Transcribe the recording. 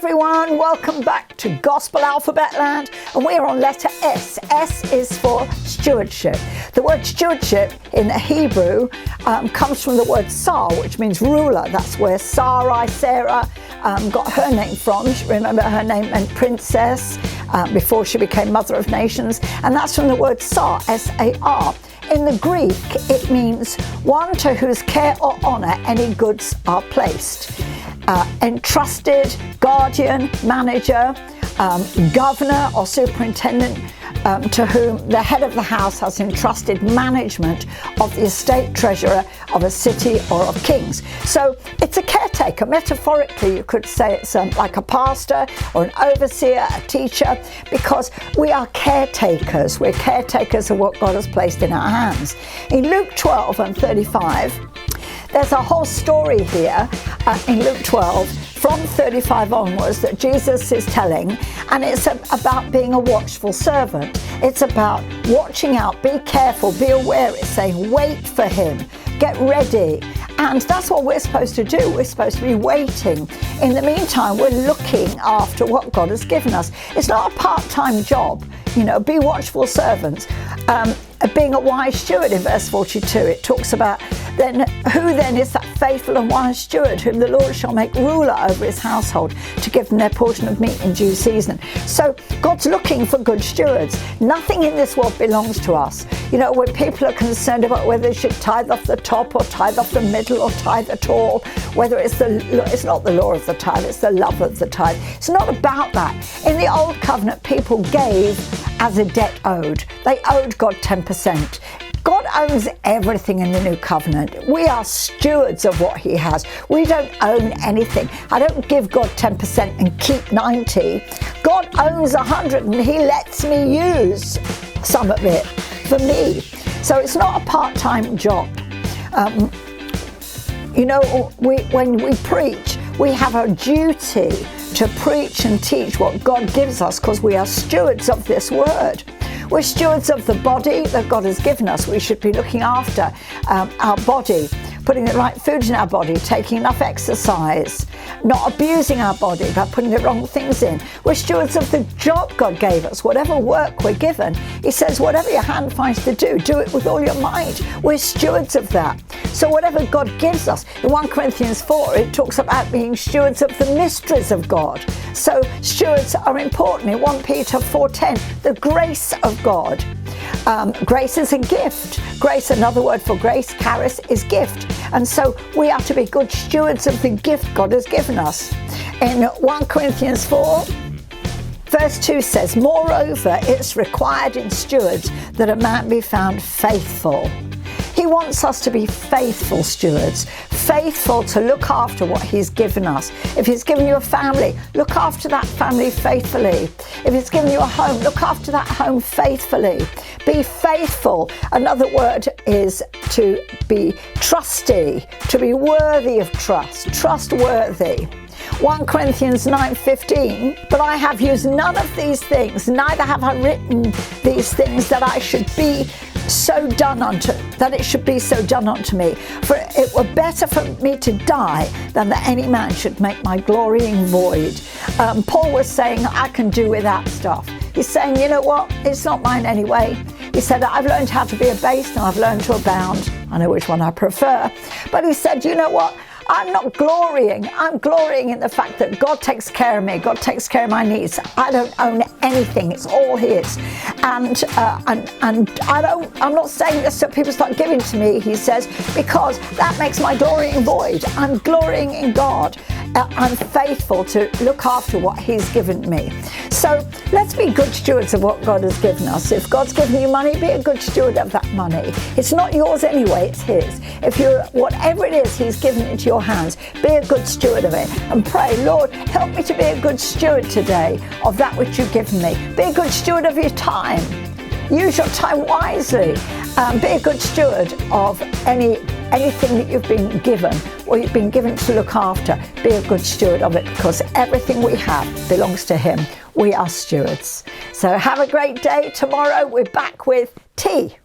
everyone, welcome back to Gospel Alphabet Land, and we're on letter S. S is for stewardship. The word stewardship in Hebrew comes from the word Sar, which means ruler. That's where Sarah got her name from. Remember, her name meant princess before she became mother of nations, and that's from the word Sar, S-A-R. In the Greek, it means one to whose care or honour any goods are placed. Entrusted, guardian, manager, governor or superintendent, to whom the head of the house has entrusted management of the estate treasurer of a city or of kings. So it's a caretaker. Metaphorically, you could say it's like a pastor or an overseer, a teacher, because we are caretakers. We're caretakers of what God has placed in our hands. In Luke 12 and 35, there's a whole story here in Luke 12 from 35 onwards that Jesus is telling, and it's about being a watchful servant. It's about watching out, be careful, be aware. It's saying wait for him, get ready. And that's what we're supposed to do. We're supposed to be waiting. In the meantime, we're looking after what God has given us. It's not a part-time job, be watchful servants. Being a wise steward in verse 42, it talks about who then is that faithful and wise steward whom the Lord shall make ruler over his household to give them their portion of meat in due season. So God's looking for good stewards. Nothing in this world belongs to us. When people are concerned about whether they should tithe off the top or tithe off the middle or tithe at all, whether it's not the law of the tithe, it's the love of the tithe. It's not about that. In the old covenant, people gave as a debt owed. They owed God 10%. God owns everything in the new covenant. We are stewards of what he has. We don't own anything. I don't give God 10% and keep 90. God owns 100 and he lets me use some of it for me. So it's not a part-time job. When we preach, we have a duty to preach and teach what God gives us because we are stewards of this word. We're stewards of the body that God has given us. We should be looking after our body, putting the right food in our body, taking enough exercise, not abusing our body by putting the wrong things in. We're stewards of the job God gave us, whatever work we're given. He says, whatever your hand finds to do it with all your might. We're stewards of that. So whatever God gives us, in 1 Corinthians 4, it talks about being stewards of the mysteries of God. So stewards are important. In 1 Peter 4:10, the grace of God. Grace is a gift. Grace, another word for grace, charis, is gift. And so we are to be good stewards of the gift God has given us. In 1 Corinthians 4, verse 2 says, moreover, it's required in stewards that a man be found faithful. He wants us to be faithful stewards, faithful to look after what he's given us. If he's given you a family, look after that family faithfully. If he's given you a home, look after that home faithfully. Be faithful. Another word is to be trusty, to be worthy of trust, trustworthy. 1 Corinthians 9:15, but I have used none of these things, neither have I written these things that it should be so done unto me. For it were better for me to die than that any man should make my glorying void. Paul was saying, I can do without stuff. He's saying, you know what? It's not mine anyway. He said, I've learned how to be abased and I've learned to abound. I know which one I prefer. But he said, you know what? I'm not glorying. I'm glorying in the fact that God takes care of me. God takes care of my needs. I don't own anything. It's all his. And I'm not saying this so people start giving to me, he says, because that makes my glorying void. I'm glorying in God. I'm faithful to look after what he's given me. So let's be good stewards of what God has given us. If God's given you money, be a good steward of that money. It's not yours anyway, it's his. If you're, whatever it is he's given into your hands, be a good steward of it and pray, Lord, help me to be a good steward today of that which you've given me. Be a good steward of your time. Use your time wisely. Be a good steward of anything that you've been given or you've been given to look after. Be a good steward of it because everything we have belongs to him. We are stewards. So have a great day. Tomorrow we're back with tea.